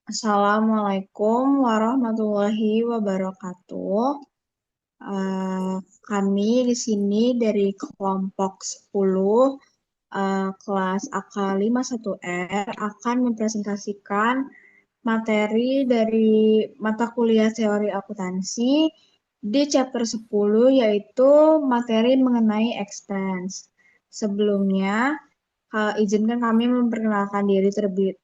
Assalamualaikum warahmatullahi wabarakatuh. Eh, Kami di sini dari kelompok 10 kelas AK 51R akan mempresentasikan materi dari mata kuliah teori akuntansi di chapter 10 yaitu materi mengenai expense. Sebelumnya, izinkan kami memperkenalkan diri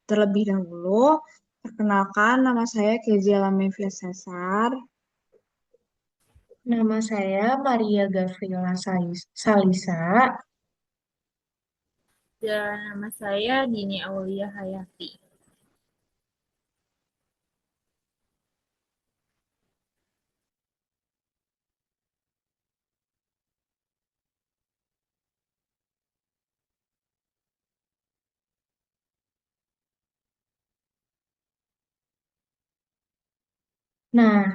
terlebih dahulu. Perkenalkan, nama saya Kezia Lamevia Cesar. Nama saya Maria Gavrila Salisa. Dan nama saya Dini Aulia Hayati. Nah,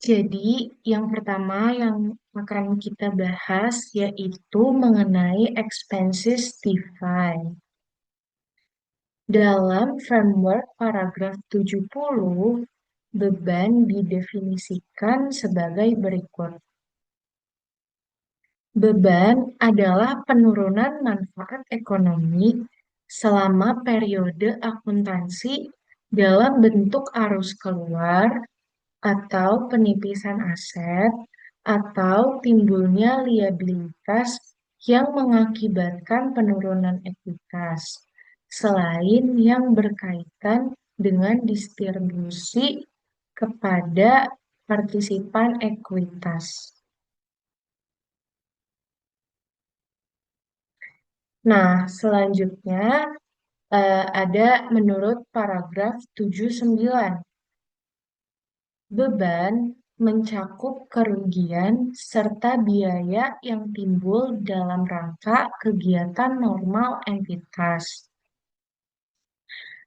jadi yang pertama yang akan kita bahas yaitu mengenai expenses defined. Dalam framework paragraf 70, beban didefinisikan sebagai berikut. Beban adalah penurunan manfaat ekonomi selama periode akuntansi dalam bentuk arus keluar atau penipisan aset atau timbulnya liabilitas yang mengakibatkan penurunan ekuitas, selain yang berkaitan dengan distribusi kepada partisipan ekuitas. Nah, selanjutnya ada menurut paragraf 79. Beban mencakup kerugian serta biaya yang timbul dalam rangka kegiatan normal entitas.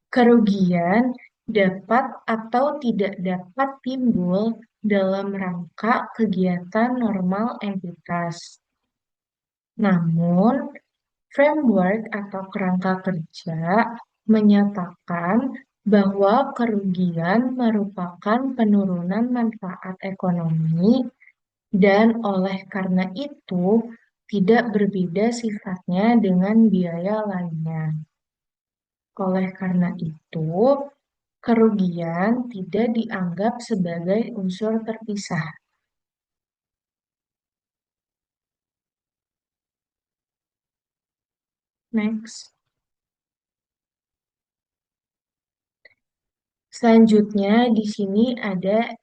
Kerugian dapat atau tidak dapat timbul dalam rangka kegiatan normal entitas. Namun, framework atau kerangka kerja menyatakan bahwa kerugian merupakan penurunan manfaat ekonomi dan oleh karena itu tidak berbeda sifatnya dengan biaya lainnya. Oleh karena itu, kerugian tidak dianggap sebagai unsur terpisah. Next. Selanjutnya di sini ada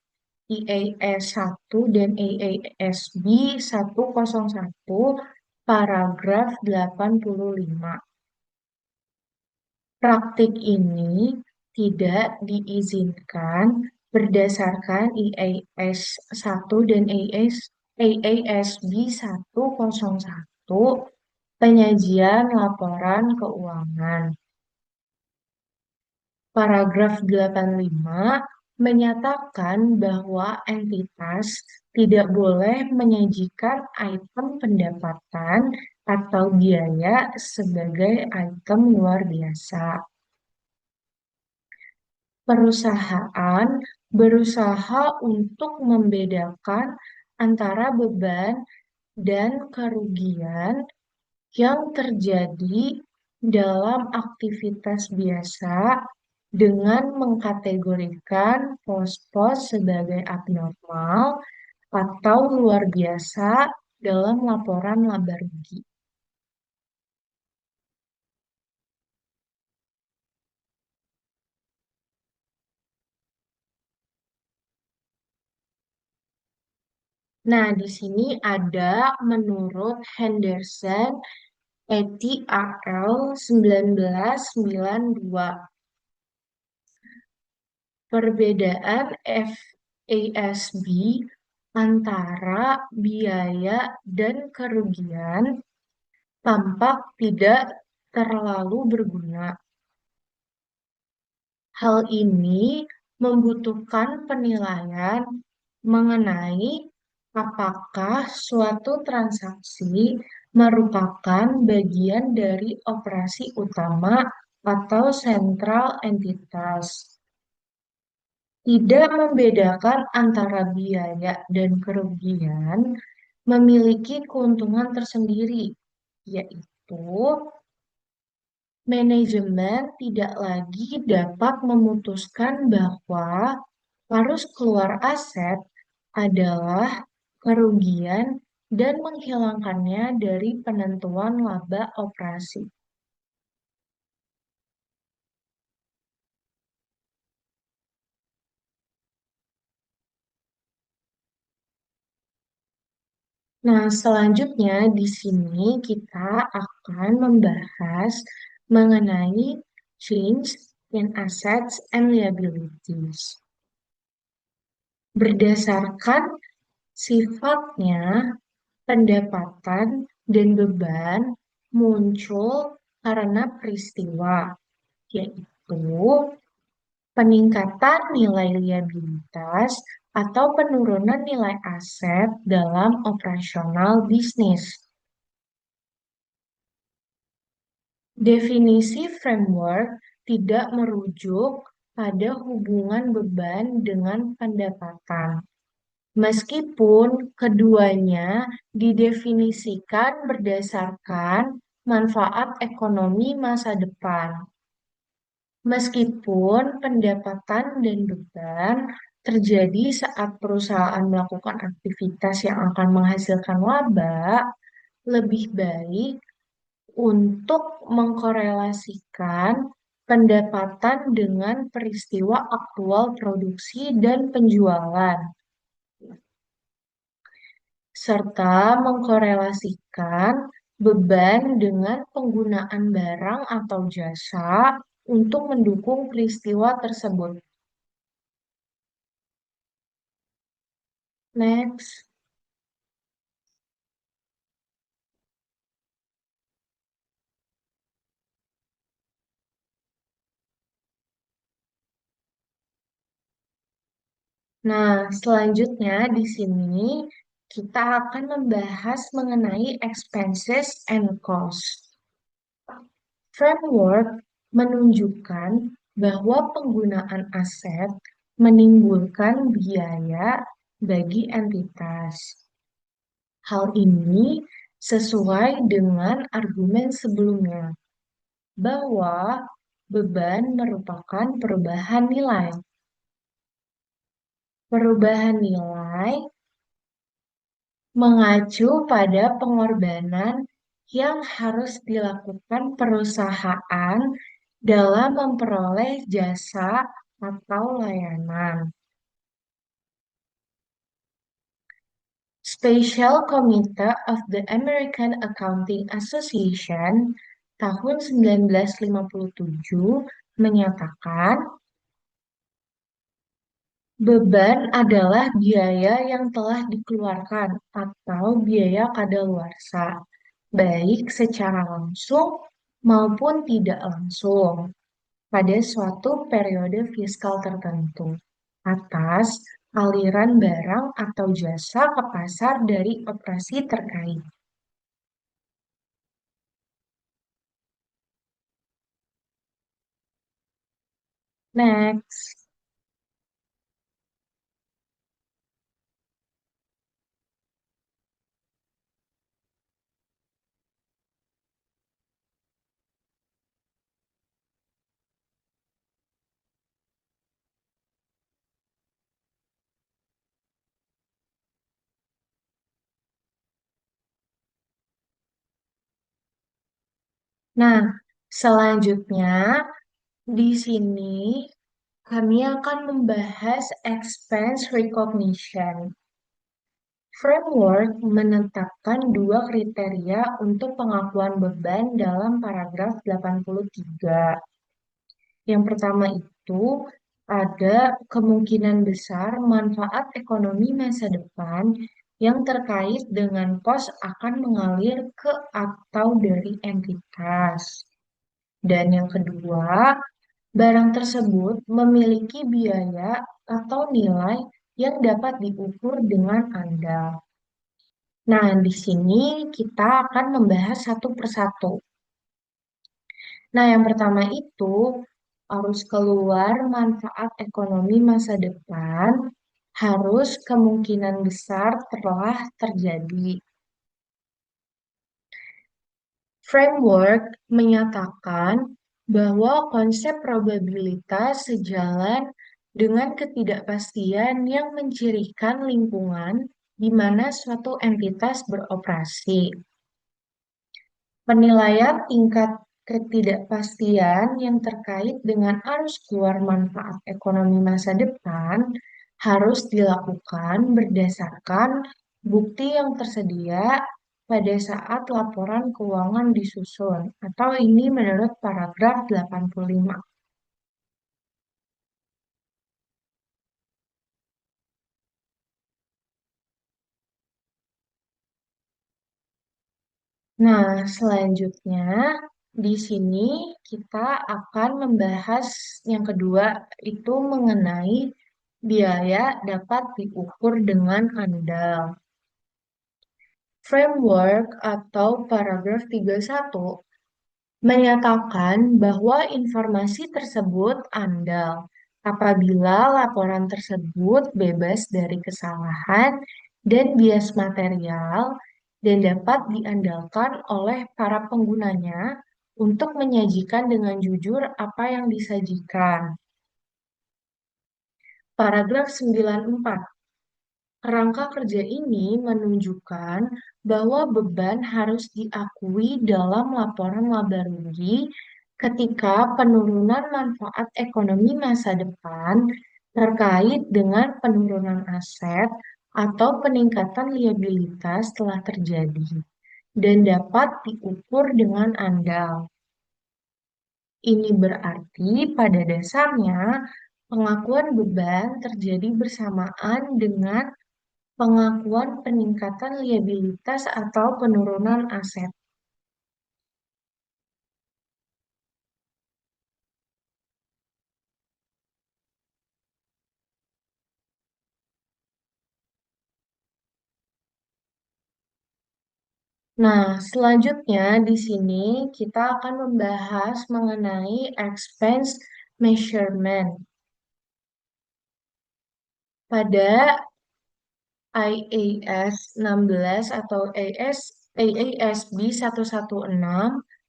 IAS 1 dan IASB 101 paragraf 85. Praktik ini tidak diizinkan berdasarkan IAS 1 dan IASB 101 penyajian laporan keuangan. Paragraf 85 menyatakan bahwa entitas tidak boleh menyajikan item pendapatan atau biaya sebagai item luar biasa. Perusahaan berusaha untuk membedakan antara beban dan kerugian yang terjadi dalam aktivitas biasa dengan mengkategorikan pos-pos sebagai abnormal atau luar biasa dalam laporan laba rugi. Nah, di sini ada menurut Henderson et al. 1992. Perbedaan FASB antara biaya dan kerugian tampak tidak terlalu berguna. Hal ini membutuhkan penilaian mengenai apakah suatu transaksi merupakan bagian dari operasi utama atau sentral entitas. Tidak membedakan antara biaya dan kerugian memiliki keuntungan tersendiri, yaitu manajemen tidak lagi dapat memutuskan bahwa arus keluar aset adalah kerugian dan menghilangkannya dari penentuan laba operasi. Nah, selanjutnya di sini kita akan membahas mengenai change in assets and liabilities. Berdasarkan sifatnya, pendapatan dan beban muncul karena peristiwa, yaitu peningkatan nilai liabilitas atau penurunan nilai aset dalam operasional bisnis. Definisi framework tidak merujuk pada hubungan beban dengan pendapatan, meskipun keduanya didefinisikan berdasarkan manfaat ekonomi masa depan. Meskipun pendapatan dan beban terjadi saat perusahaan melakukan aktivitas yang akan menghasilkan laba, lebih baik untuk mengkorelasikan pendapatan dengan peristiwa aktual produksi dan penjualan, serta mengkorelasikan beban dengan penggunaan barang atau jasa untuk mendukung peristiwa tersebut. Next. Nah, selanjutnya di sini kita akan membahas mengenai expenses and cost. Framework menunjukkan bahwa penggunaan aset menimbulkan biaya bagi entitas. Hal ini sesuai dengan argumen sebelumnya, bahwa beban merupakan perubahan nilai. Perubahan nilai mengacu pada pengorbanan yang harus dilakukan perusahaan dalam memperoleh jasa atau layanan. Special Committee of the American Accounting Association tahun 1957 menyatakan beban adalah biaya yang telah dikeluarkan atau biaya kadaluarsa, baik secara langsung maupun tidak langsung, pada suatu periode fiskal tertentu, atas aliran barang atau jasa ke pasar dari operasi terkait. Next. Nah, selanjutnya di sini kami akan membahas expense recognition. Framework menetapkan dua kriteria untuk pengakuan beban dalam paragraf 83. Yang pertama itu ada kemungkinan besar manfaat ekonomi masa depan yang terkait dengan pos akan mengalir ke atau dari entitas. Dan yang kedua, barang tersebut memiliki biaya atau nilai yang dapat diukur dengan andal. Nah, di sini kita akan membahas satu persatu. Nah, yang pertama itu harus keluar manfaat ekonomi masa depan, harus kemungkinan besar telah terjadi. Framework menyatakan bahwa konsep probabilitas sejalan dengan ketidakpastian yang mencirikan lingkungan di mana suatu entitas beroperasi. Penilaian tingkat ketidakpastian yang terkait dengan arus keluar manfaat ekonomi masa depan harus dilakukan berdasarkan bukti yang tersedia pada saat laporan keuangan disusun, atau ini menurut paragraf 85. Nah, selanjutnya di sini kita akan membahas yang kedua itu mengenai biaya dapat diukur dengan andal. Framework atau paragraf 31 menyatakan bahwa informasi tersebut andal apabila laporan tersebut bebas dari kesalahan dan bias material dan dapat diandalkan oleh para penggunanya untuk menyajikan dengan jujur apa yang disajikan. Paragraf 94. Kerangka kerja ini menunjukkan bahwa beban harus diakui dalam laporan laba rugi ketika penurunan manfaat ekonomi masa depan terkait dengan penurunan aset atau peningkatan liabilitas telah terjadi dan dapat diukur dengan andal. Ini berarti pada dasarnya pengakuan beban terjadi bersamaan dengan pengakuan peningkatan liabilitas atau penurunan aset. Nah, selanjutnya di sini kita akan membahas mengenai expense measurement. Pada IAS 16 atau AASB 116,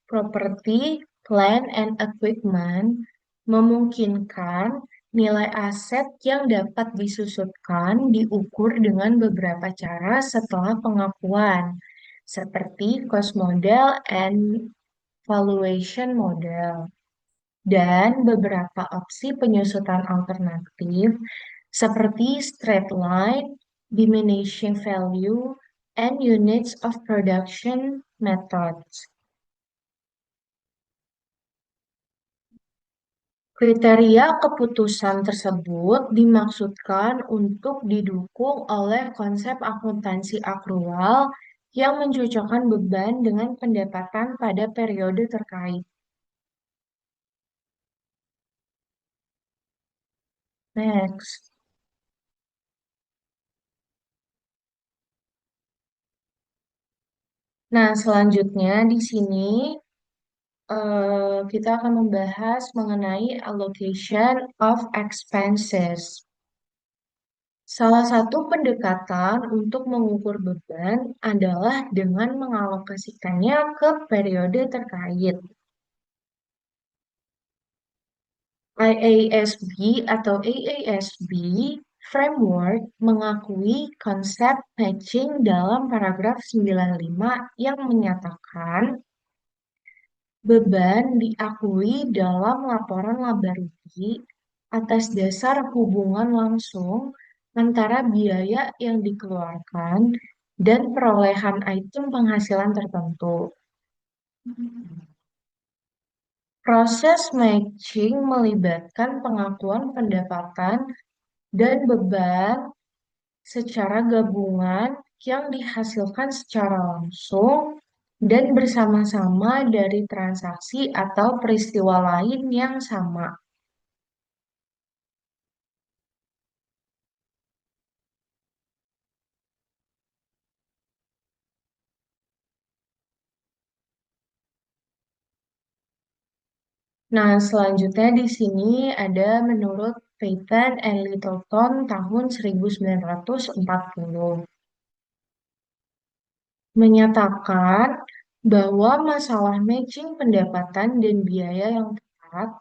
Property, Plant, and Equipment memungkinkan nilai aset yang dapat disusutkan diukur dengan beberapa cara setelah pengakuan, seperti cost model and valuation model, dan beberapa opsi penyusutan alternatif seperti straight line, diminishing value, and units of production methods. Kriteria keputusan tersebut dimaksudkan untuk didukung oleh konsep akuntansi akrual yang mencocokkan beban dengan pendapatan pada periode terkait. Next. Nah, selanjutnya di sini kita akan membahas mengenai allocation of expenses. Salah satu pendekatan untuk mengukur beban adalah dengan mengalokasikannya ke periode terkait. IASB atau AASB Framework mengakui konsep matching dalam paragraf 95 yang menyatakan beban diakui dalam laporan laba rugi atas dasar hubungan langsung antara biaya yang dikeluarkan dan perolehan item penghasilan tertentu. Proses matching melibatkan pengakuan pendapatan dan beban secara gabungan yang dihasilkan secara langsung dan bersama-sama dari transaksi atau peristiwa lain yang sama. Nah, selanjutnya di sini ada menurut Peyton and Littleton tahun 1940 menyatakan bahwa masalah matching pendapatan dan biaya yang tepat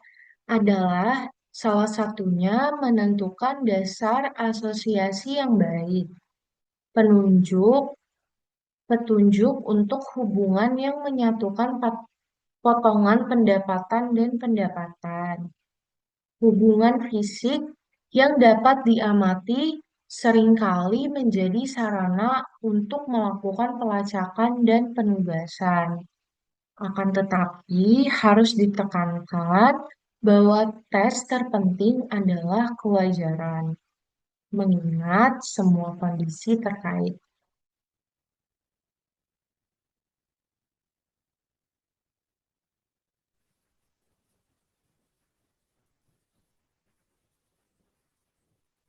adalah salah satunya menentukan dasar asosiasi yang baik, penunjuk, petunjuk untuk hubungan yang menyatukan potongan pendapatan dan pendapatan. Hubungan fisik yang dapat diamati seringkali menjadi sarana untuk melakukan pelacakan dan penugasan. Akan tetapi, harus ditekankan bahwa tes terpenting adalah kewajaran, mengingat semua kondisi terkait.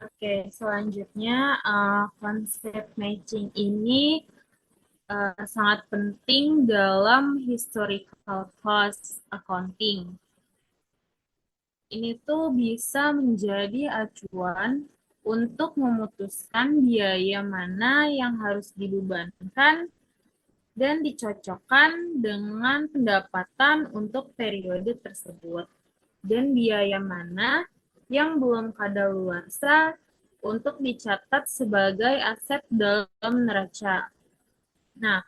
Oke, selanjutnya konsep matching ini sangat penting dalam historical cost accounting. Ini tuh bisa menjadi acuan untuk memutuskan biaya mana yang harus dibebankan dan dicocokkan dengan pendapatan untuk periode tersebut, dan biaya mana yang belum kadaluarsa untuk dicatat sebagai aset dalam neraca. Nah,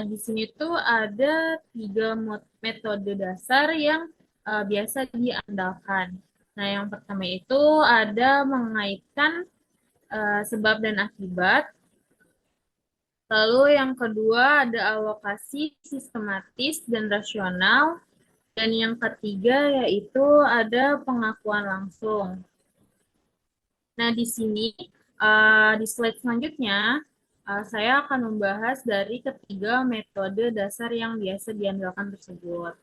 di sini tuh ada 3 metode dasar yang biasa diandalkan. Nah, yang pertama itu ada mengaitkan sebab dan akibat. Lalu yang kedua ada alokasi sistematis dan rasional. Dan yang ketiga yaitu ada pengakuan langsung. Nah, di sini di slide selanjutnya saya akan membahas dari ketiga metode dasar yang biasa diandalkan tersebut.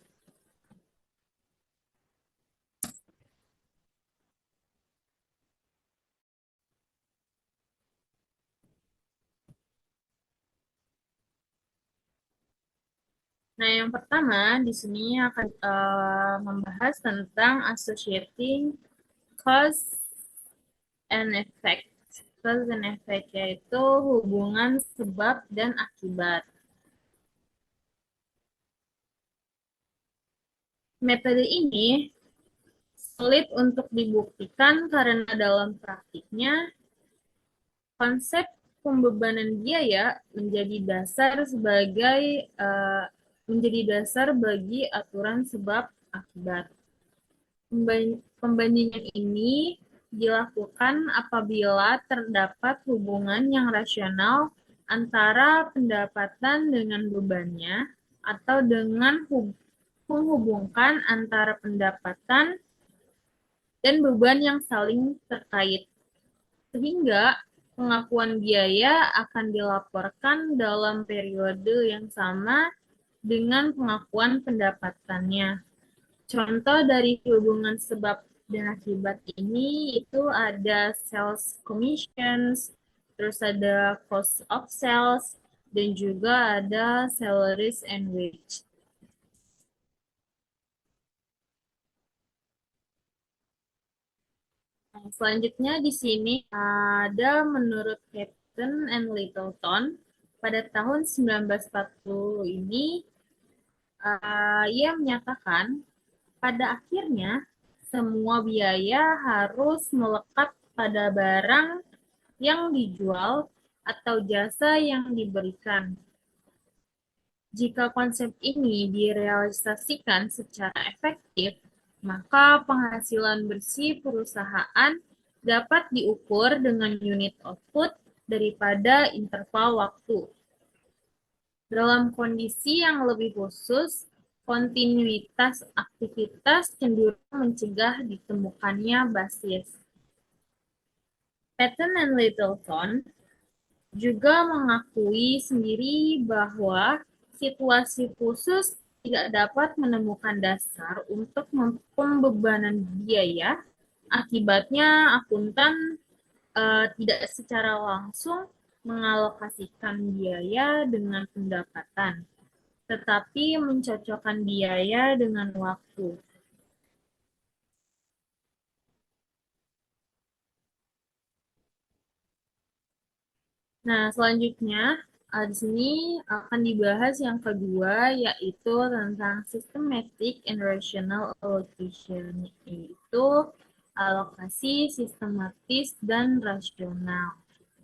Nah, yang pertama di sini akan membahas tentang associating cause and effect. Cause and effect yaitu hubungan sebab dan akibat. Metode ini sulit untuk dibuktikan karena dalam praktiknya konsep pembebanan biaya menjadi dasar bagi aturan sebab akibat. Pembandingan ini dilakukan apabila terdapat hubungan yang rasional antara pendapatan dengan bebannya atau dengan menghubungkan antara pendapatan dan beban yang saling terkait, sehingga pengakuan biaya akan dilaporkan dalam periode yang sama dengan pengakuan pendapatannya. Contoh dari hubungan sebab dan akibat ini itu ada sales commissions, terus ada cost of sales, dan juga ada salaries and wage. Nah, selanjutnya di sini ada menurut Captain and Littleton pada tahun 1940 ini ia menyatakan pada akhirnya semua biaya harus melekat pada barang yang dijual atau jasa yang diberikan. Jika konsep ini direalisasikan secara efektif, maka penghasilan bersih perusahaan dapat diukur dengan unit output daripada interval waktu. Dalam kondisi yang lebih khusus, kontinuitas aktivitas cenderung mencegah ditemukannya basis. Patton and Littleton juga mengakui sendiri bahwa situasi khusus tidak dapat menemukan dasar untuk pembebanan biaya. Akibatnya, akuntan tidak secara langsung mengalokasikan biaya dengan pendapatan. tetapi mencocokkan biaya dengan waktu. Nah, selanjutnya di sini akan dibahas yang kedua, yaitu tentang systematic and rational allocation, yaitu alokasi sistematis dan rasional.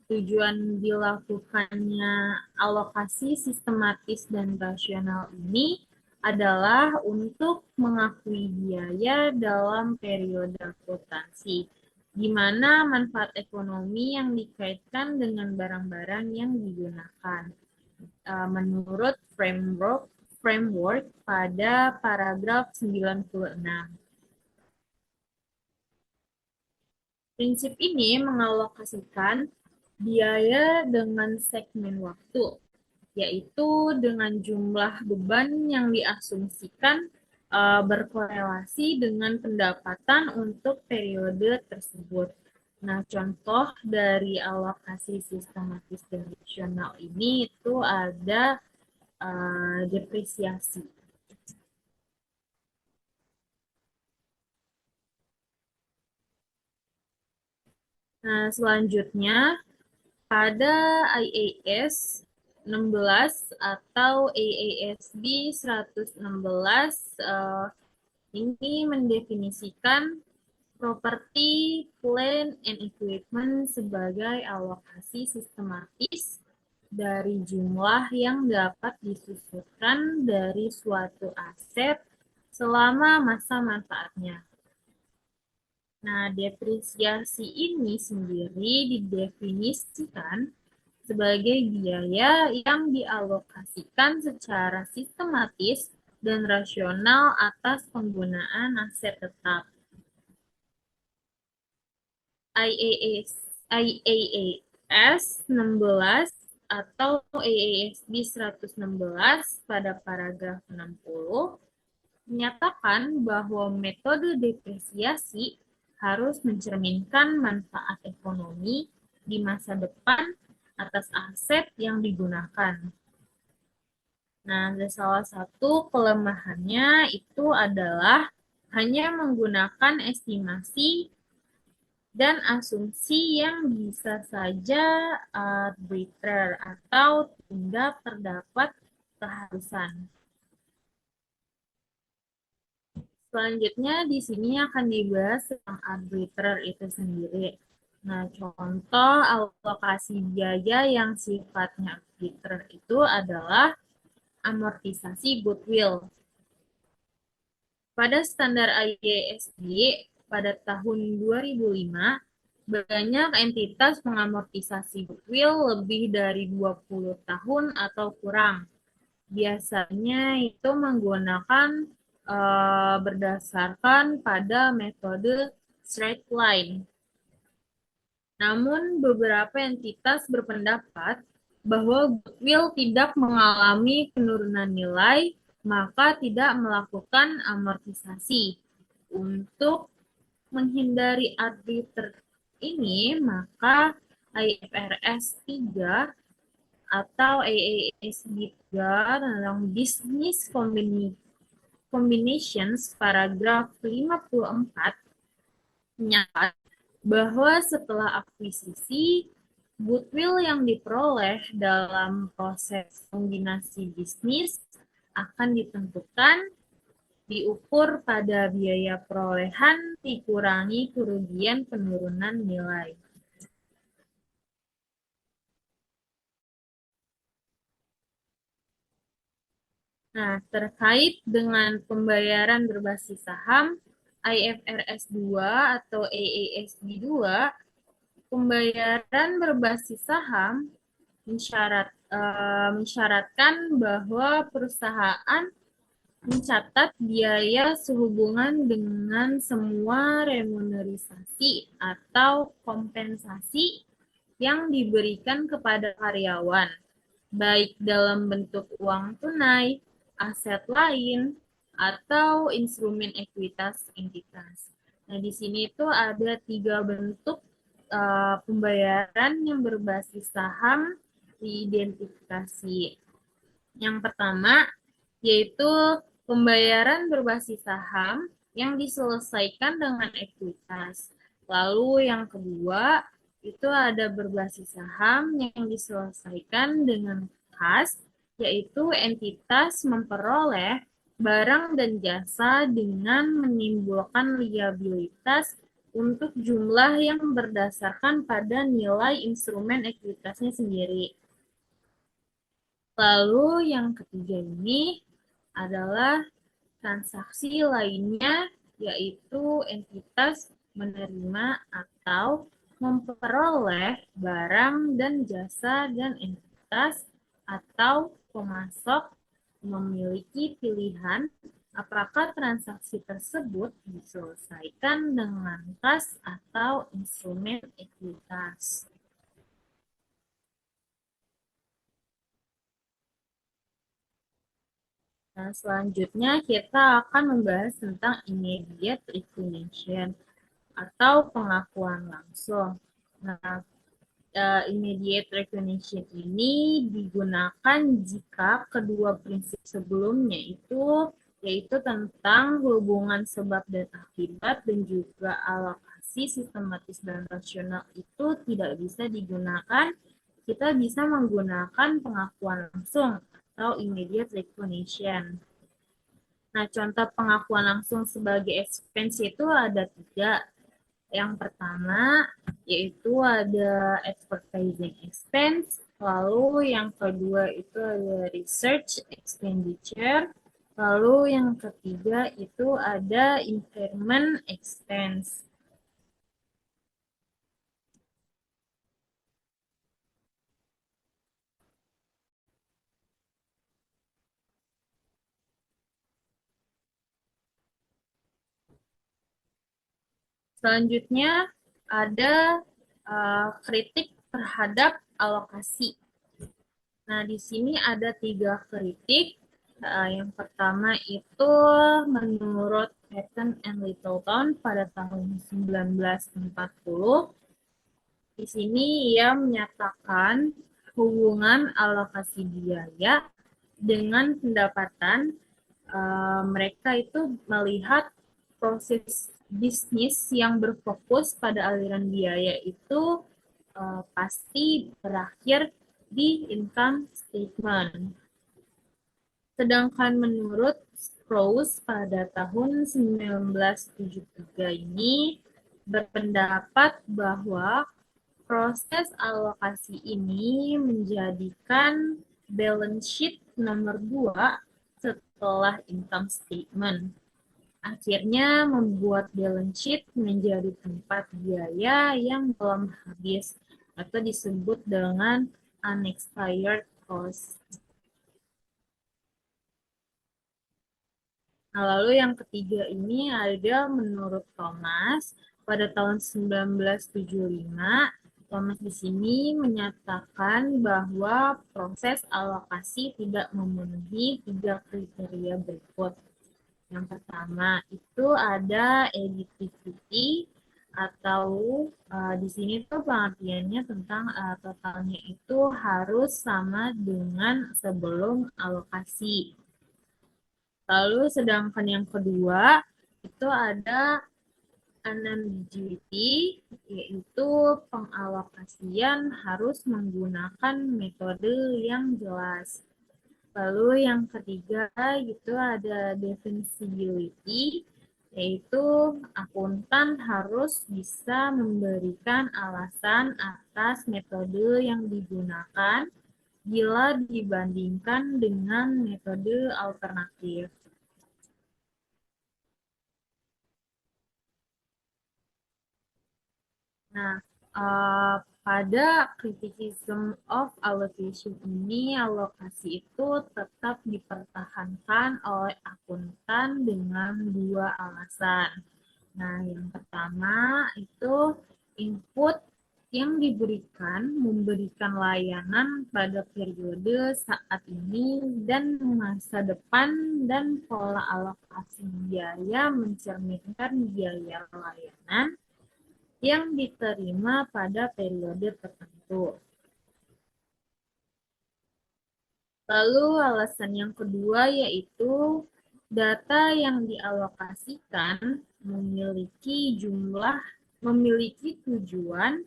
Tujuan dilakukannya alokasi sistematis dan rasional ini adalah untuk mengakui biaya dalam periode akuntansi, di mana manfaat ekonomi yang dikaitkan dengan barang-barang yang digunakan menurut framework pada paragraf 96. Prinsip ini mengalokasikan biaya dengan segmen waktu, yaitu dengan jumlah beban yang diasumsikan berkorelasi dengan pendapatan untuk periode tersebut. Nah, contoh dari alokasi sistematis dan rasional ini itu ada depresiasi. Nah, selanjutnya pada IAS 16 atau AASB 116 ini mendefinisikan property, plant, and equipment sebagai alokasi sistematis dari jumlah yang dapat disusurkan dari suatu aset selama masa manfaatnya. Nah, depresiasi ini sendiri didefinisikan sebagai biaya yang dialokasikan secara sistematis dan rasional atas penggunaan aset tetap. IAAS 16 atau AASB 116 pada paragraf 60 menyatakan bahwa metode depresiasi harus mencerminkan manfaat ekonomi di masa depan atas aset yang digunakan. Nah, salah satu kelemahannya itu adalah hanya menggunakan estimasi dan asumsi yang bisa saja arbiter atau tidak terdapat keharusan. Selanjutnya di sini akan dibahas tentang arbiter itu sendiri. Nah, contoh alokasi biaya yang sifatnya arbiter itu adalah amortisasi goodwill. Pada standar IASB pada tahun 2005, banyak entitas mengamortisasi goodwill lebih dari 20 tahun atau kurang. Biasanya itu menggunakan berdasarkan pada metode straight line. Namun beberapa entitas berpendapat bahwa goodwill tidak mengalami penurunan nilai, maka tidak melakukan amortisasi. Untuk menghindari arbiter ini, maka IFRS 3 atau AASB 3 tentang Business Combinations paragraf 54 menyatakan bahwa setelah akuisisi, goodwill yang diperoleh dalam proses kombinasi bisnis akan ditentukan diukur pada biaya perolehan dikurangi kerugian penurunan nilai. Nah, terkait dengan pembayaran berbasis saham, IFRS 2 atau AASB 2, pembayaran berbasis saham mensyaratkan bahwa perusahaan mencatat biaya sehubungan dengan semua remunerasi atau kompensasi yang diberikan kepada karyawan, baik dalam bentuk uang tunai, aset lain, atau instrumen ekuitas entitas. Nah, di sini itu ada 3 bentuk pembayaran yang berbasis saham diidentifikasi. Yang pertama, yaitu pembayaran berbasis saham yang diselesaikan dengan ekuitas. Lalu yang kedua, itu ada berbasis saham yang diselesaikan dengan kas, yaitu entitas memperoleh barang dan jasa dengan menimbulkan liabilitas untuk jumlah yang berdasarkan pada nilai instrumen ekuitasnya sendiri. Lalu yang ketiga ini adalah transaksi lainnya, yaitu entitas menerima atau memperoleh barang dan jasa dan entitas atau pemasok memiliki pilihan apakah transaksi tersebut diselesaikan dengan kas atau instrumen ekuitas. Nah, selanjutnya kita akan membahas tentang immediate recognition atau pengakuan langsung. Nah, immediate recognition ini digunakan jika kedua prinsip sebelumnya itu yaitu tentang hubungan sebab dan akibat dan juga alokasi sistematis dan rasional itu tidak bisa digunakan. Kita bisa menggunakan pengakuan langsung atau immediate recognition. Nah, contoh pengakuan langsung sebagai expense itu ada tiga. Yang pertama, yaitu ada advertising expense, lalu yang kedua itu ada research expenditure, lalu yang ketiga itu ada impairment expense. Selanjutnya ada kritik terhadap alokasi. Nah, di sini ada tiga kritik. Yang pertama itu menurut Patton and Littleton pada tahun 1940. Di sini ia menyatakan hubungan alokasi biaya dengan pendapatan. Mereka itu melihat proses bisnis yang berfokus pada aliran biaya itu pasti berakhir di income statement. Sedangkan menurut Sprouse pada tahun 1973 ini berpendapat bahwa proses alokasi ini menjadikan balance sheet nomor 2 setelah income statement. Akhirnya membuat balance sheet menjadi tempat biaya yang belum habis atau disebut dengan unexpired cost. Nah, lalu yang ketiga ini ada menurut Thomas pada tahun 1975. Thomas di sini menyatakan bahwa proses alokasi tidak memenuhi tiga kriteria berikut. Yang pertama itu ada additivity atau di sini tuh pengertiannya tentang totalnya itu harus sama dengan sebelum alokasi. Lalu sedangkan yang kedua itu ada unambiguity, yaitu pengalokasian harus menggunakan metode yang jelas. Lalu yang ketiga itu ada defensibility, yaitu akuntan harus bisa memberikan alasan atas metode yang digunakan bila dibandingkan dengan metode alternatif. Nah, pada criticism of allocation ini, alokasi itu tetap dipertahankan oleh akuntan dengan dua alasan. Nah, yang pertama itu input yang diberikan memberikan layanan pada periode saat ini dan masa depan dan pola alokasi biaya mencerminkan biaya layanan yang diterima pada periode tertentu. Lalu alasan yang kedua yaitu data yang dialokasikan memiliki tujuan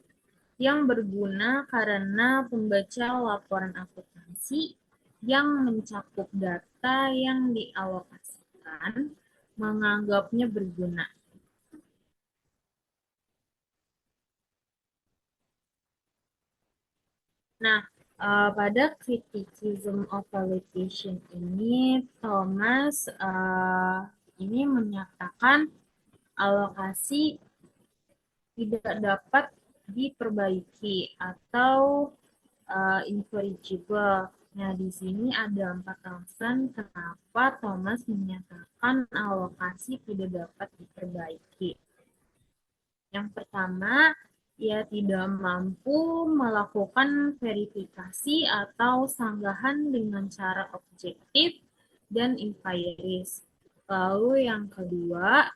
yang berguna karena pembaca laporan akuntansi yang mencakup data yang dialokasikan menganggapnya berguna. Nah, pada criticism of allocation ini, Thomas ini menyatakan alokasi tidak dapat diperbaiki atau incorrigible. Nah, di sini ada 4 alasan kenapa Thomas menyatakan alokasi tidak dapat diperbaiki. Yang pertama, ia tidak mampu melakukan verifikasi atau sanggahan dengan cara objektif dan empiris. Lalu yang kedua,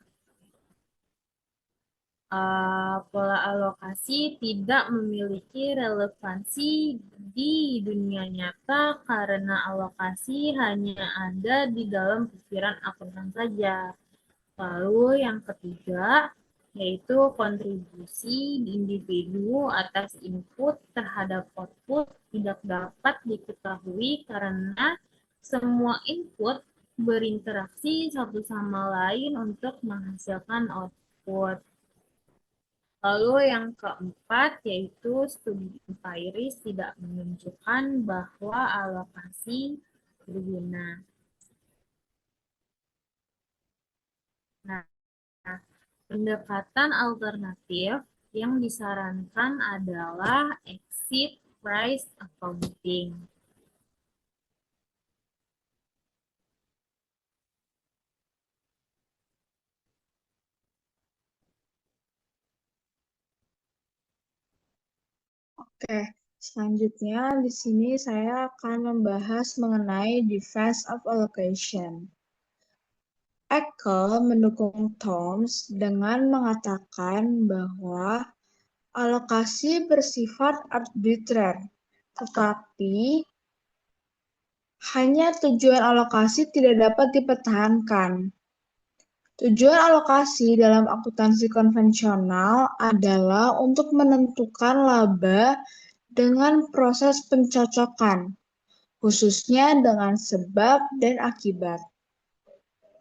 pola alokasi tidak memiliki relevansi di dunia nyata karena alokasi hanya ada di dalam pikiran akuntan saja. Lalu yang ketiga, yaitu kontribusi individu atas input terhadap output tidak dapat diketahui karena semua input berinteraksi satu sama lain untuk menghasilkan output. Lalu yang keempat yaitu studi empiris tidak menunjukkan bahwa alokasi berguna. Nah, pendekatan alternatif yang disarankan adalah exit price accounting. Oke, selanjutnya di sini saya akan membahas mengenai defense of allocation. Eccles mendukung Thoms dengan mengatakan bahwa alokasi bersifat arbitrer, tetapi hanya tujuan alokasi tidak dapat dipertahankan. Tujuan alokasi dalam akuntansi konvensional adalah untuk menentukan laba dengan proses pencocokan, khususnya dengan sebab dan akibat.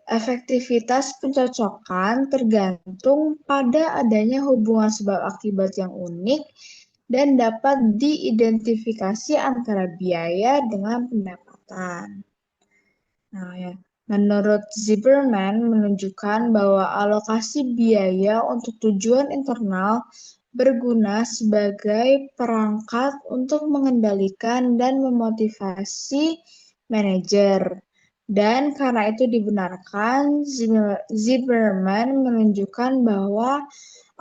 Efektivitas pencocokan tergantung pada adanya hubungan sebab akibat yang unik dan dapat diidentifikasi antara biaya dengan pendapatan. Nah, ya. Menurut Zimmerman menunjukkan bahwa alokasi biaya untuk tujuan internal berguna sebagai perangkat untuk mengendalikan dan memotivasi manajer. Dan karena itu dibenarkan, Zimmerman menunjukkan bahwa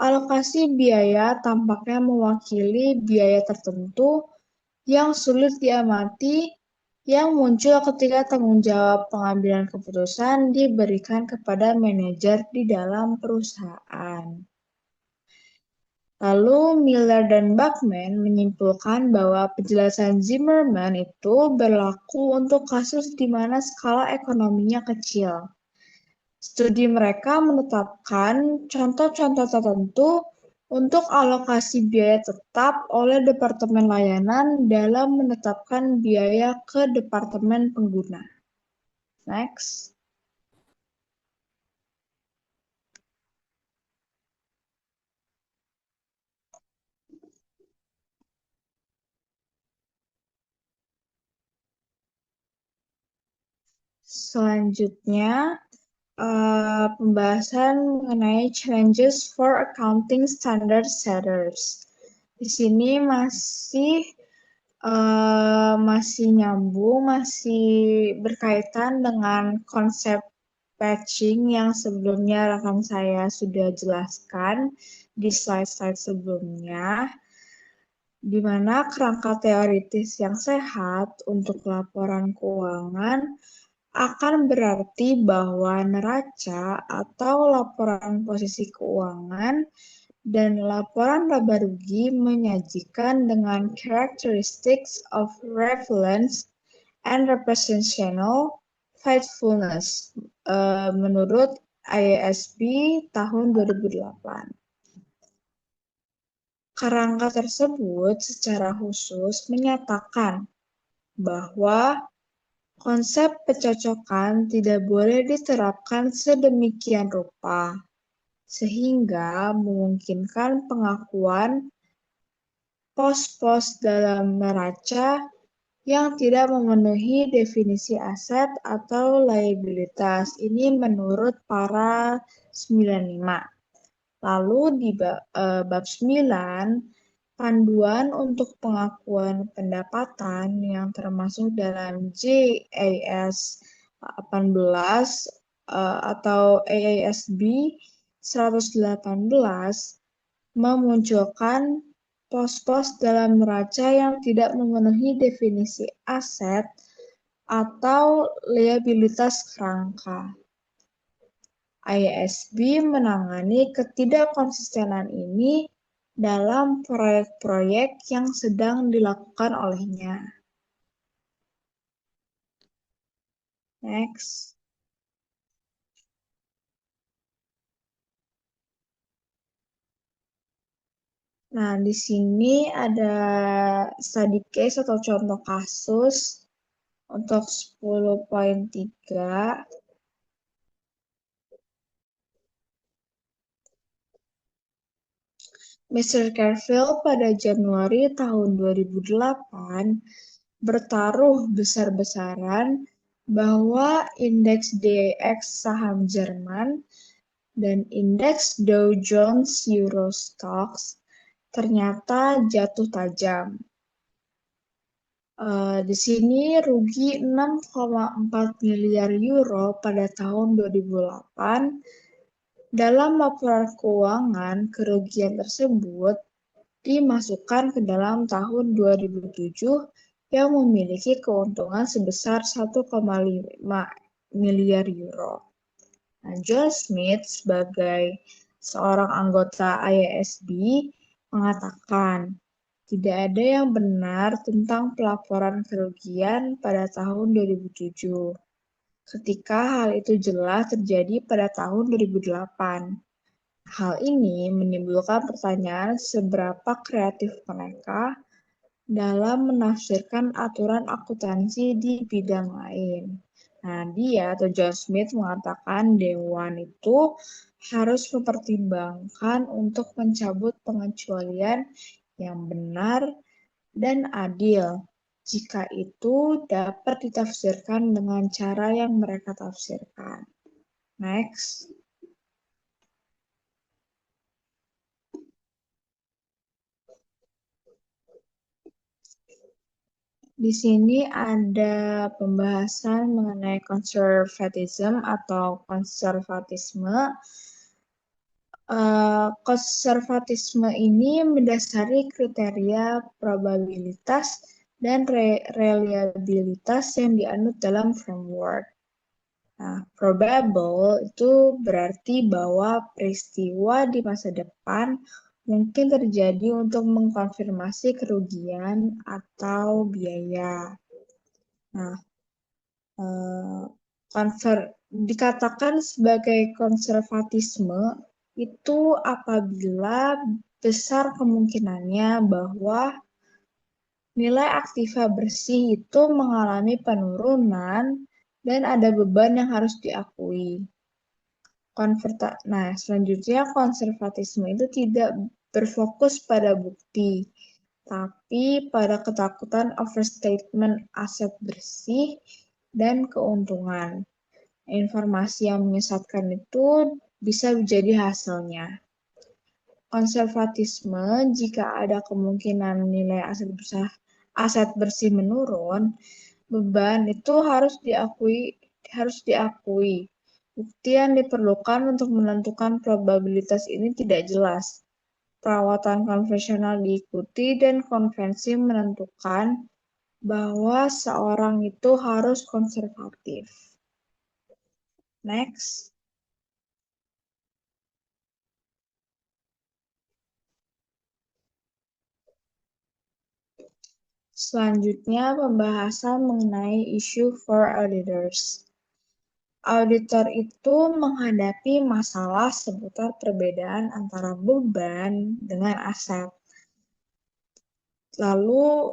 alokasi biaya tampaknya mewakili biaya tertentu yang sulit diamati yang muncul ketika tanggung jawab pengambilan keputusan diberikan kepada manajer di dalam perusahaan. Lalu Miller dan Bachman menyimpulkan bahwa penjelasan Zimmerman itu berlaku untuk kasus di mana skala ekonominya kecil. Studi mereka menetapkan contoh-contoh tertentu untuk alokasi biaya tetap oleh Departemen Layanan dalam menetapkan biaya ke Departemen Pengguna. Next. Selanjutnya, pembahasan mengenai challenges for accounting standard setters. Di sini masih nyambung, masih berkaitan dengan konsep patching yang sebelumnya rekan saya sudah jelaskan di slide-slide sebelumnya, di mana kerangka teoritis yang sehat untuk laporan keuangan akan berarti bahwa neraca atau laporan posisi keuangan dan laporan laba rugi menyajikan dengan characteristics of relevance and representational faithfulness menurut IASB tahun 2008. Kerangka tersebut secara khusus menyatakan bahwa konsep pecocokan tidak boleh diterapkan sedemikian rupa, sehingga memungkinkan pengakuan pos-pos dalam neraca yang tidak memenuhi definisi aset atau liabilitas. Ini menurut para 95. Lalu di bab 9, panduan untuk pengakuan pendapatan yang termasuk dalam JAS 18 atau AASB 118 memunculkan pos-pos dalam neraca yang tidak memenuhi definisi aset atau liabilitas kerangka. IASB menangani ketidakkonsistenan ini dalam proyek-proyek yang sedang dilakukan olehnya. Next. Nah, di sini ada study case atau contoh kasus untuk 10.3. Mr. Carville pada Januari tahun 2008 bertaruh besar-besaran bahwa indeks DAX saham Jerman dan indeks Dow Jones Euro Stocks ternyata jatuh tajam. Di sini rugi 6,4 miliar euro pada tahun 2008. Dalam laporan keuangan, kerugian tersebut dimasukkan ke dalam tahun 2007 yang memiliki keuntungan sebesar 1,5 miliar euro. Nah, John Smith sebagai seorang anggota IASB mengatakan, tidak ada yang benar tentang pelaporan kerugian pada tahun 2007, ketika hal itu jelas terjadi pada tahun 2008. Hal ini menimbulkan pertanyaan seberapa kreatif mereka dalam menafsirkan aturan akuntansi di bidang lain. Nah, dia atau John Smith mengatakan dewan itu harus mempertimbangkan untuk mencabut pengecualian yang benar dan adil jika itu dapat ditafsirkan dengan cara yang mereka tafsirkan. Next. Di sini ada pembahasan mengenai conservatism atau konservatisme. Konservatisme ini mendasari kriteria probabilitas dan reliabilitas yang dianut dalam framework. Nah, probable itu berarti bahwa peristiwa di masa depan mungkin terjadi untuk mengkonfirmasi kerugian atau biaya. Nah, dikatakan sebagai konservatisme itu apabila besar kemungkinannya bahwa nilai aktiva bersih itu mengalami penurunan dan ada beban yang harus diakui. Nah, selanjutnya konservatisme itu tidak berfokus pada bukti, tapi pada ketakutan overstatement aset bersih dan keuntungan. Informasi yang menyesatkan itu bisa menjadi hasilnya. Konservatisme jika ada kemungkinan nilai aset bersih menurun, beban itu harus diakui. Bukti yang diperlukan untuk menentukan probabilitas ini tidak jelas. Perawatan konvensional diikuti dan konvensi menentukan bahwa seorang itu harus konservatif. Next. Selanjutnya, pembahasan mengenai isu for auditors. Auditor itu menghadapi masalah seputar perbedaan antara beban dengan aset. Lalu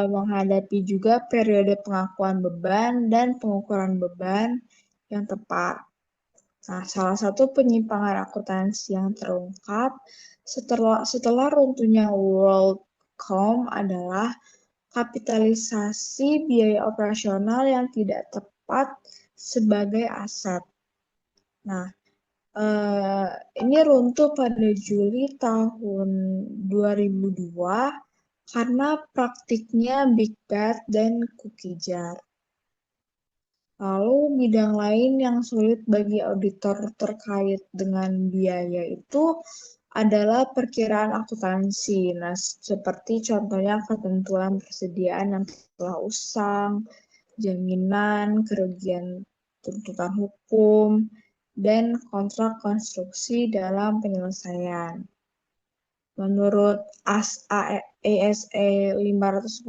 menghadapi juga periode pengakuan beban dan pengukuran beban yang tepat. Nah, salah satu penyimpangan akuntansi yang terungkap setelah runtuhnya WorldCom adalah kapitalisasi biaya operasional yang tidak tepat sebagai aset. Nah, ini runtuh pada Juli tahun 2002 karena praktiknya Big Bad dan cookie jar. Lalu bidang lain yang sulit bagi auditor terkait dengan biaya itu adalah perkiraan akuntansi. Nah, seperti contohnya ketentuan persediaan yang telah usang, jaminan, kerugian tuntutan hukum, dan kontrak konstruksi dalam penyelesaian. Menurut ASE 540,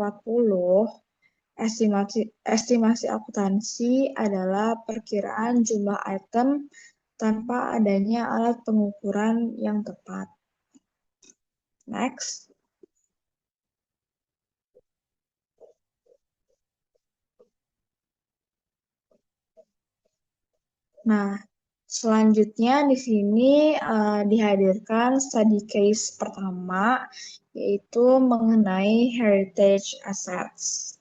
estimasi akuntansi adalah perkiraan jumlah item tanpa adanya alat pengukuran yang tepat. Next. Nah, selanjutnya di sini dihadirkan study case pertama, yaitu mengenai heritage assets.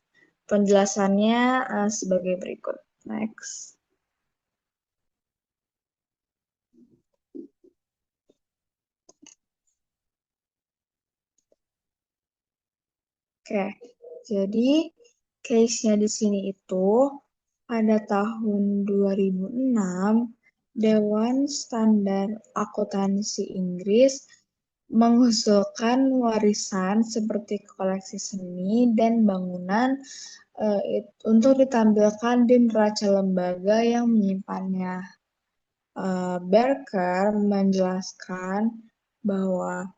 Penjelasannya sebagai berikut. Next. Oke, jadi case-nya di sini itu pada tahun 2006, Dewan Standar Akuntansi Inggris mengusulkan warisan seperti koleksi seni dan bangunan untuk ditampilkan di neraca lembaga yang menyimpannya. Barker menjelaskan bahwa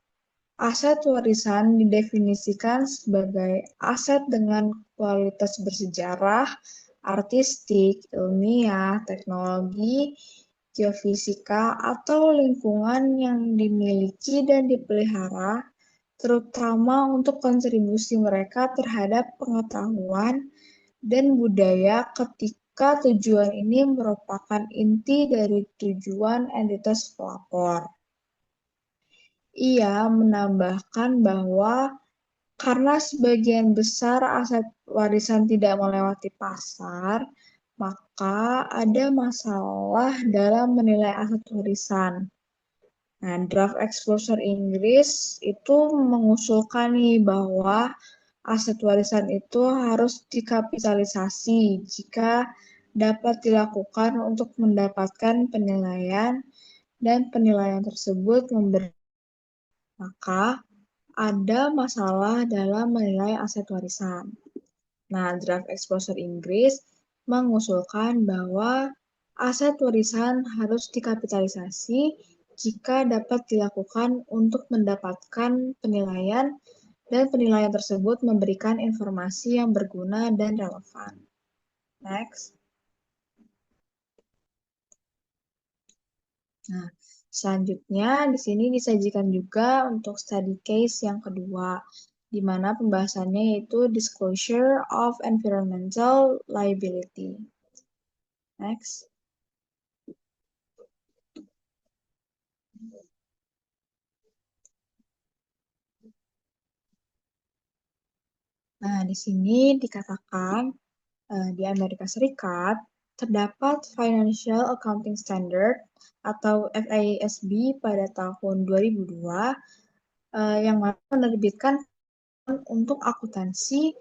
aset warisan didefinisikan sebagai aset dengan kualitas bersejarah, artistik, ilmiah, teknologi, geofisika, atau lingkungan yang dimiliki dan dipelihara, terutama untuk kontribusi mereka terhadap pengetahuan dan budaya ketika tujuan ini merupakan inti dari tujuan entitas pelapor. Ia menambahkan bahwa karena sebagian besar aset warisan tidak melewati pasar, maka ada masalah dalam menilai aset warisan. Nah, draft exposure Inggris itu mengusulkan nih bahwa aset warisan itu harus dikapitalisasi jika dapat dilakukan untuk mendapatkan penilaian dan penilaian tersebut memberi maka ada masalah dalam menilai aset warisan. Nah, draft exposure Inggris mengusulkan bahwa aset warisan harus dikapitalisasi jika dapat dilakukan untuk mendapatkan penilaian dan penilaian tersebut memberikan informasi yang berguna dan relevan. Next. Nah, selanjutnya di sini disajikan juga untuk study case yang kedua, di mana pembahasannya yaitu disclosure of environmental liability. Next. Nah, di sini dikatakan di Amerika Serikat terdapat Financial Accounting Standard atau FASB pada tahun 2002 yang menerbitkan untuk akuntansi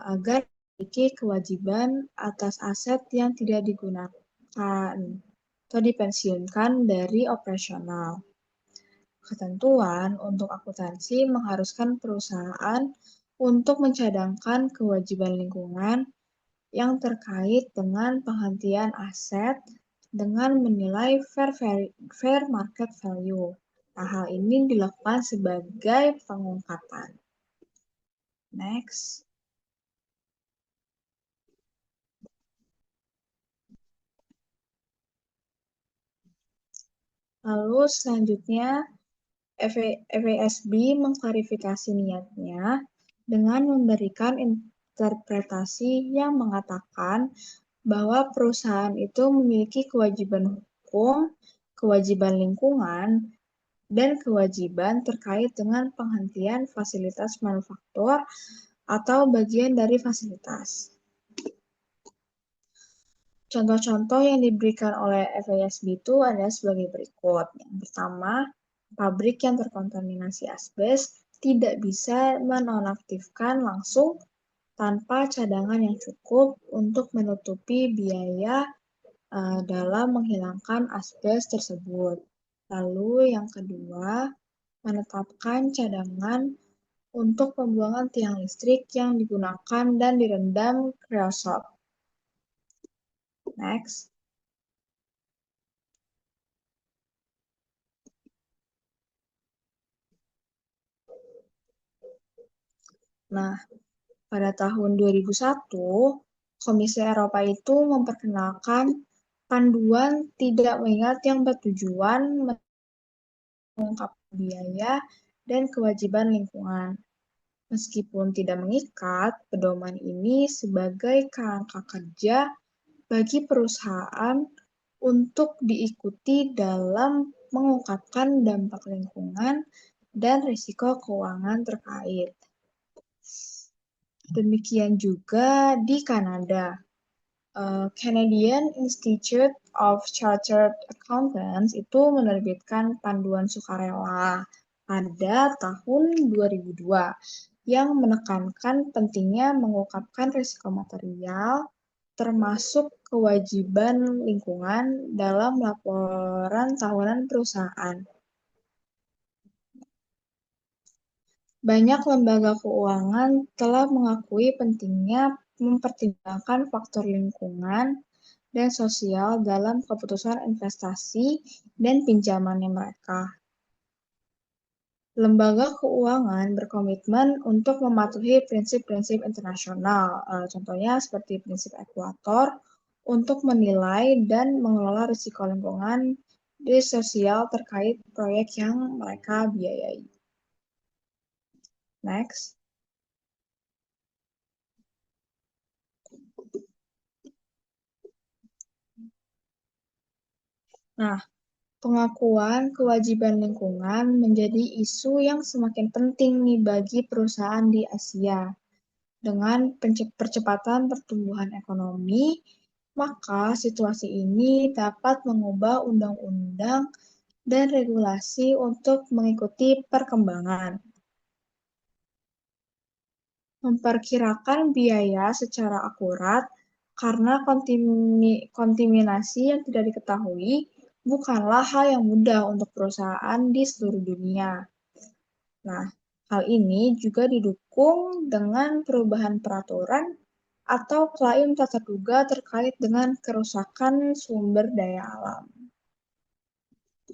agar memiliki kewajiban atas aset yang tidak digunakan atau dipensiunkan dari operasional. Ketentuan untuk akuntansi mengharuskan perusahaan untuk mencadangkan kewajiban lingkungan yang terkait dengan penghentian aset dengan menilai fair market value. Nah, hal ini dilakukan sebagai pengungkapan. Next. Lalu selanjutnya FASB mengklarifikasi niatnya dengan memberikan interpretasi yang mengatakan bahwa perusahaan itu memiliki kewajiban hukum, kewajiban lingkungan, dan kewajiban terkait dengan penghentian fasilitas manufaktur atau bagian dari fasilitas. Contoh-contoh yang diberikan oleh FASB itu adalah sebagai berikut. Yang pertama, pabrik yang terkontaminasi asbes tidak bisa menonaktifkan langsung tanpa cadangan yang cukup untuk menutupi biaya dalam menghilangkan asbes tersebut. Lalu yang kedua, menetapkan cadangan untuk pembuangan tiang listrik yang digunakan dan direndam kreosot. Next. Nah, pada tahun 2001, Komisi Eropa itu memperkenalkan panduan tidak mengikat yang bertujuan mengungkap biaya dan kewajiban lingkungan. Meskipun tidak mengikat, pedoman ini sebagai kerangka kerja bagi perusahaan untuk diikuti dalam mengungkapkan dampak lingkungan dan risiko keuangan terkait. Demikian juga di Kanada. Canadian Institute of Chartered Accountants itu menerbitkan panduan sukarela pada tahun 2002 yang menekankan pentingnya mengungkapkan risiko material termasuk kewajiban lingkungan dalam laporan tahunan perusahaan. Banyak lembaga keuangan telah mengakui pentingnya mempertimbangkan faktor lingkungan dan sosial dalam keputusan investasi dan pinjamannya mereka. Lembaga keuangan berkomitmen untuk mematuhi prinsip-prinsip internasional, contohnya seperti prinsip ekuator, untuk menilai dan mengelola risiko lingkungan dan sosial terkait proyek yang mereka biayai. Next. Nah, pengakuan kewajiban lingkungan menjadi isu yang semakin penting nih bagi perusahaan di Asia. Dengan percepatan pertumbuhan ekonomi, maka situasi ini dapat mengubah undang-undang dan regulasi untuk mengikuti perkembangan. Memperkirakan biaya secara akurat karena kontaminasi yang tidak diketahui bukanlah hal yang mudah untuk perusahaan di seluruh dunia. Nah, hal ini juga didukung dengan perubahan peraturan atau klaim tak terduga terkait dengan kerusakan sumber daya alam.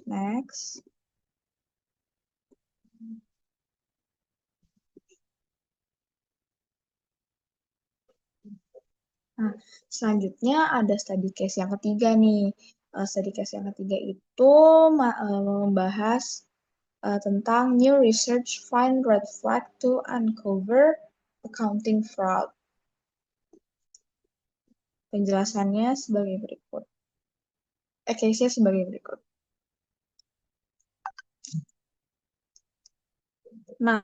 Next. Nah, selanjutnya ada study case yang ketiga nih. Study case yang ketiga itu membahas tentang new research find red flag to uncover accounting fraud. Penjelasannya sebagai berikut. Case-nya sebagai berikut. Nah,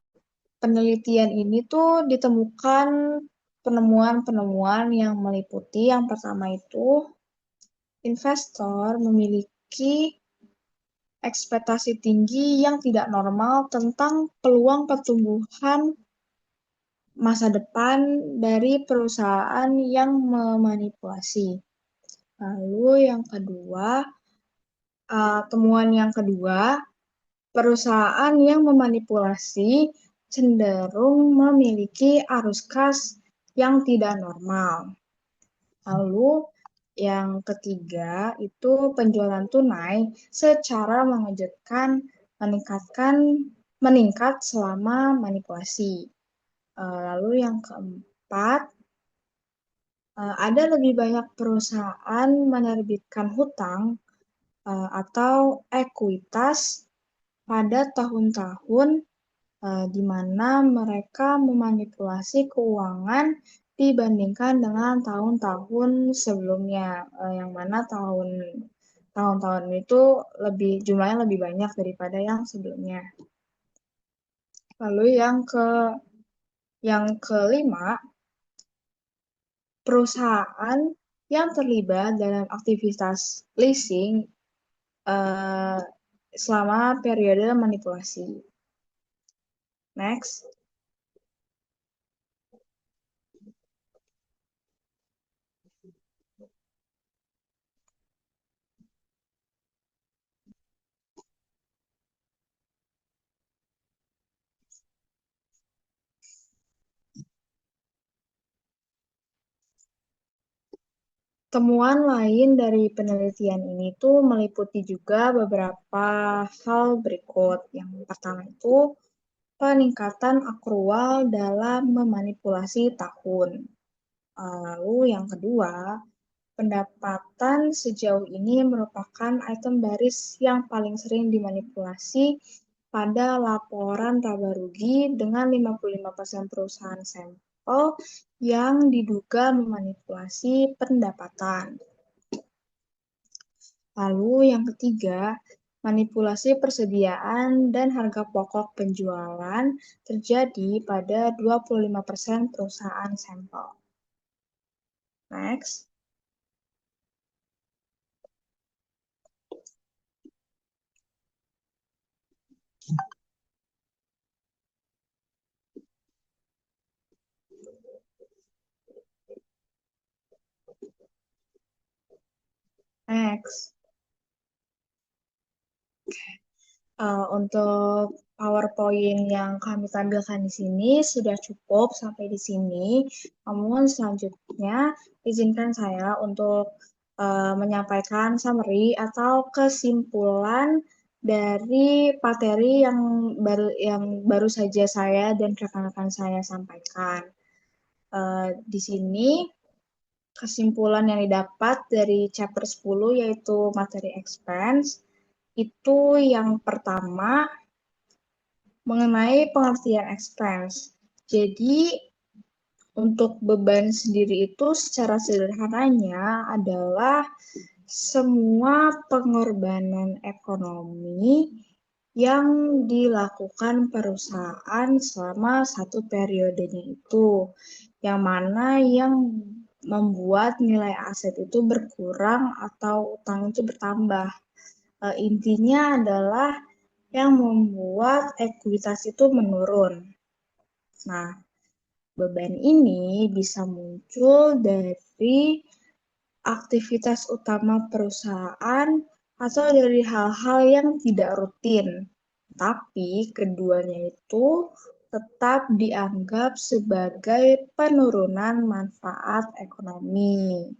penelitian ini tuh ditemukan penemuan-penemuan yang meliputi yang pertama itu investor memiliki ekspektasi tinggi yang tidak normal tentang peluang pertumbuhan masa depan dari perusahaan yang memanipulasi. Lalu yang kedua, temuan yang kedua, perusahaan yang memanipulasi cenderung memiliki arus kas yang tidak normal. Lalu yang ketiga itu penjualan tunai secara mengejutkan meningkat selama manipulasi. Lalu yang keempat, ada lebih banyak perusahaan menerbitkan hutang atau ekuitas pada tahun-tahun di mana mereka memanipulasi keuangan dibandingkan dengan tahun-tahun sebelumnya, yang mana tahun-tahun itu jumlahnya lebih banyak daripada yang sebelumnya. Lalu yang kelima, perusahaan yang terlibat dalam aktivitas leasing selama periode manipulasi. Next. Temuan lain dari penelitian ini tuh meliputi juga beberapa hal berikut. Yang pertama itu peningkatan akrual dalam memanipulasi tahun. Lalu yang kedua, pendapatan sejauh ini merupakan item baris yang paling sering dimanipulasi pada laporan laba rugi dengan 55% perusahaan sampel yang diduga memanipulasi pendapatan. Lalu yang ketiga, manipulasi persediaan dan harga pokok penjualan terjadi pada 25% perusahaan sampel. Next. Next. Untuk PowerPoint yang kami tampilkan di sini sudah cukup sampai di sini. Namun selanjutnya izinkan saya untuk menyampaikan summary atau kesimpulan dari materi yang baru saja saya dan rekan-rekan saya sampaikan. Di sini kesimpulan yang didapat dari chapter 10 yaitu materi expense itu yang pertama mengenai pengertian expense. Jadi untuk beban sendiri itu secara sederhananya adalah semua pengorbanan ekonomi yang dilakukan perusahaan selama satu periodenya itu, yang mana yang membuat nilai aset itu berkurang atau utang itu bertambah. Intinya adalah yang membuat ekuitas itu menurun. Nah, beban ini bisa muncul dari aktivitas utama perusahaan atau dari hal-hal yang tidak rutin. Tapi keduanya itu tetap dianggap sebagai penurunan manfaat ekonomi.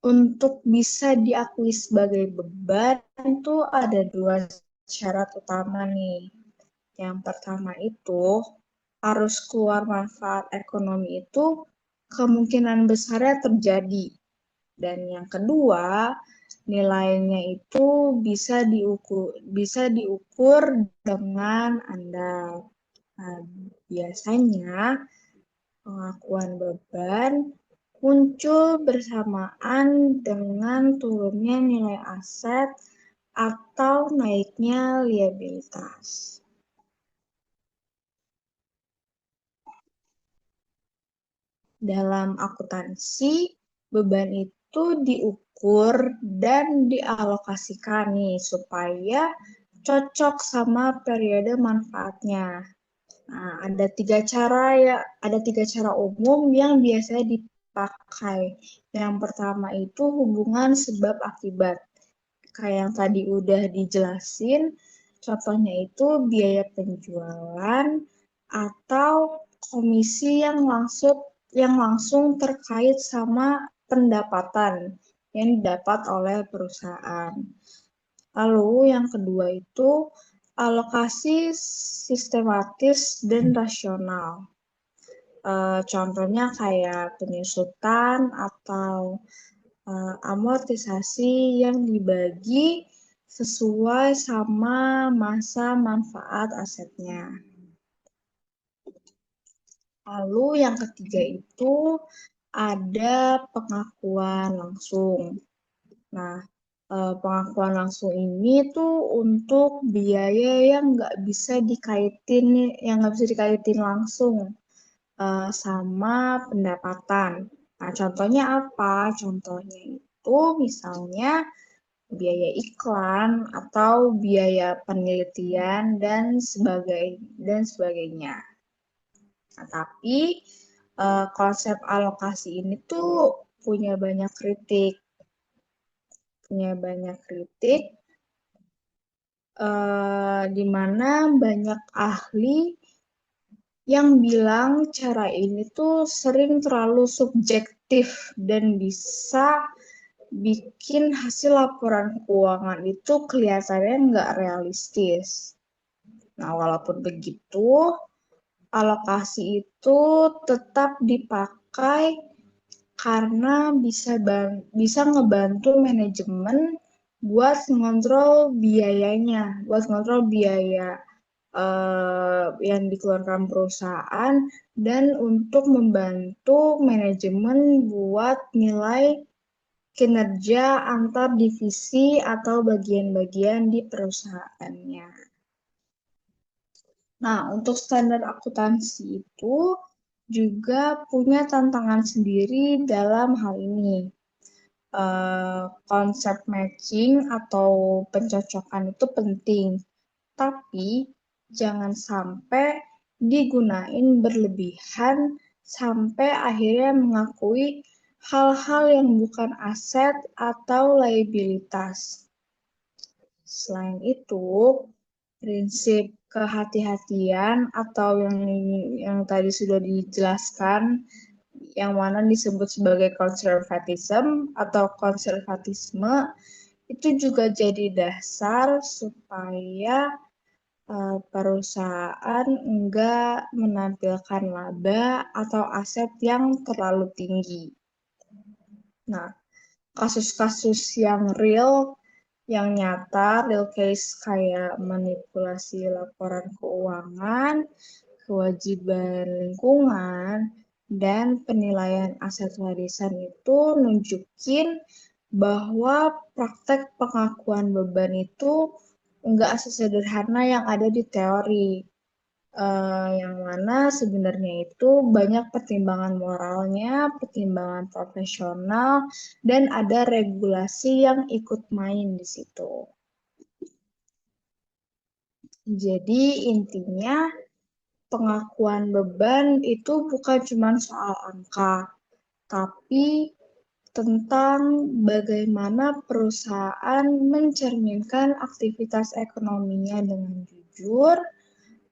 Untuk bisa diakui sebagai beban itu ada dua syarat utama nih. Yang pertama itu arus keluar manfaat ekonomi itu kemungkinan besarnya terjadi. Dan yang kedua, nilainya itu bisa diukur dengan andal. Nah, biasanya pengakuan beban muncul bersamaan dengan turunnya nilai aset atau naiknya liabilitas. Dalam akuntansi, beban itu diukur dan dialokasikan nih supaya cocok sama periode manfaatnya. Nah, ada tiga cara umum yang biasanya dipakai. Yang pertama itu hubungan sebab akibat. Kayak yang tadi udah dijelasin, contohnya itu biaya penjualan atau komisi yang langsung terkait sama pendapatan yang didapat oleh perusahaan. Lalu yang kedua itu alokasi sistematis dan rasional. Contohnya kayak penyusutan atau amortisasi yang dibagi sesuai sama masa manfaat asetnya. Lalu yang ketiga itu ada pengakuan langsung. Nah, pengakuan langsung ini tuh untuk biaya yang nggak bisa dikaitin langsung sama pendapatan. Nah, contohnya apa? Contohnya itu misalnya biaya iklan atau biaya penelitian dan sebagainya. Nah, tapi konsep alokasi ini tuh punya banyak kritik, di mana banyak ahli yang bilang cara ini tuh sering terlalu subjektif dan bisa bikin hasil laporan keuangan itu kelihatannya nggak realistis. Nah, walaupun begitu, alokasi itu tetap dipakai karena bisa ngebantu manajemen buat ngontrol biayanya, buat ngontrol biaya yang dikeluarkan perusahaan dan untuk membantu manajemen buat nilai kinerja antar divisi atau bagian-bagian di perusahaannya. Nah, untuk standar akuntansi itu juga punya tantangan sendiri dalam hal ini. Konsep matching atau pencocokan itu penting, tapi jangan sampai digunain berlebihan sampai akhirnya mengakui hal-hal yang bukan aset atau liabilitas. Selain itu, prinsip kehati-hatian atau yang tadi sudah dijelaskan, yang mana disebut sebagai konservatisme atau konservatisme, itu juga jadi dasar supaya perusahaan enggak menampilkan laba atau aset yang terlalu tinggi. Nah, kasus-kasus yang real, yang nyata, real case kayak manipulasi laporan keuangan, kewajiban lingkungan, dan penilaian aset warisan itu nunjukin bahwa praktek pengakuan beban itu enggak sesederhana yang ada di teori. Yang mana sebenarnya itu banyak pertimbangan moralnya, pertimbangan profesional, dan ada regulasi yang ikut main di situ. Jadi intinya pengakuan beban itu bukan cuma soal angka, tapi tentang bagaimana perusahaan mencerminkan aktivitas ekonominya dengan jujur,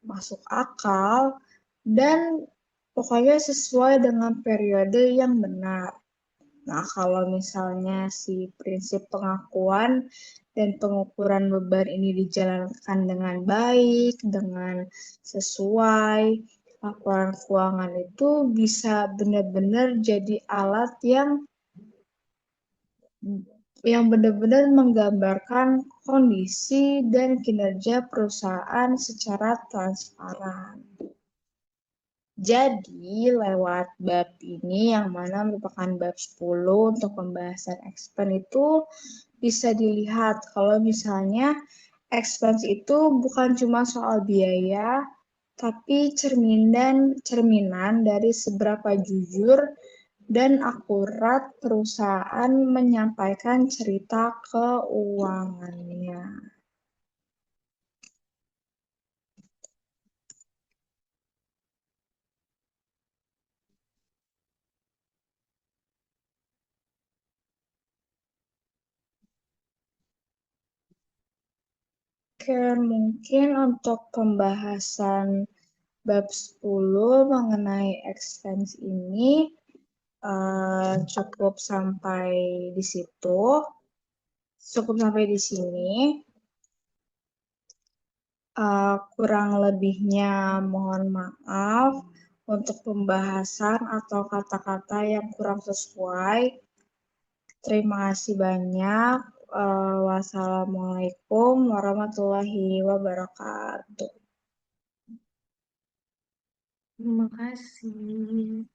masuk akal, dan pokoknya sesuai dengan periode yang benar. Nah, kalau misalnya si prinsip pengakuan dan pengukuran beban ini dijalankan dengan baik, dengan sesuai, laporan keuangan itu bisa benar-benar jadi alat yang benar-benar menggambarkan kondisi dan kinerja perusahaan secara transparan. Jadi, lewat bab ini yang mana merupakan bab 10 untuk pembahasan expense itu bisa dilihat kalau misalnya expense itu bukan cuma soal biaya, tapi cerminan dari seberapa jujur dan akurat perusahaan menyampaikan cerita keuangannya. Oke, mungkin untuk pembahasan bab 10 mengenai expense ini cukup sampai di situ. Cukup sampai di sini. Kurang lebihnya mohon maaf untuk pembahasan atau kata-kata yang kurang sesuai. Terima kasih banyak. Wassalamualaikum warahmatullahi wabarakatuh. Terima kasih.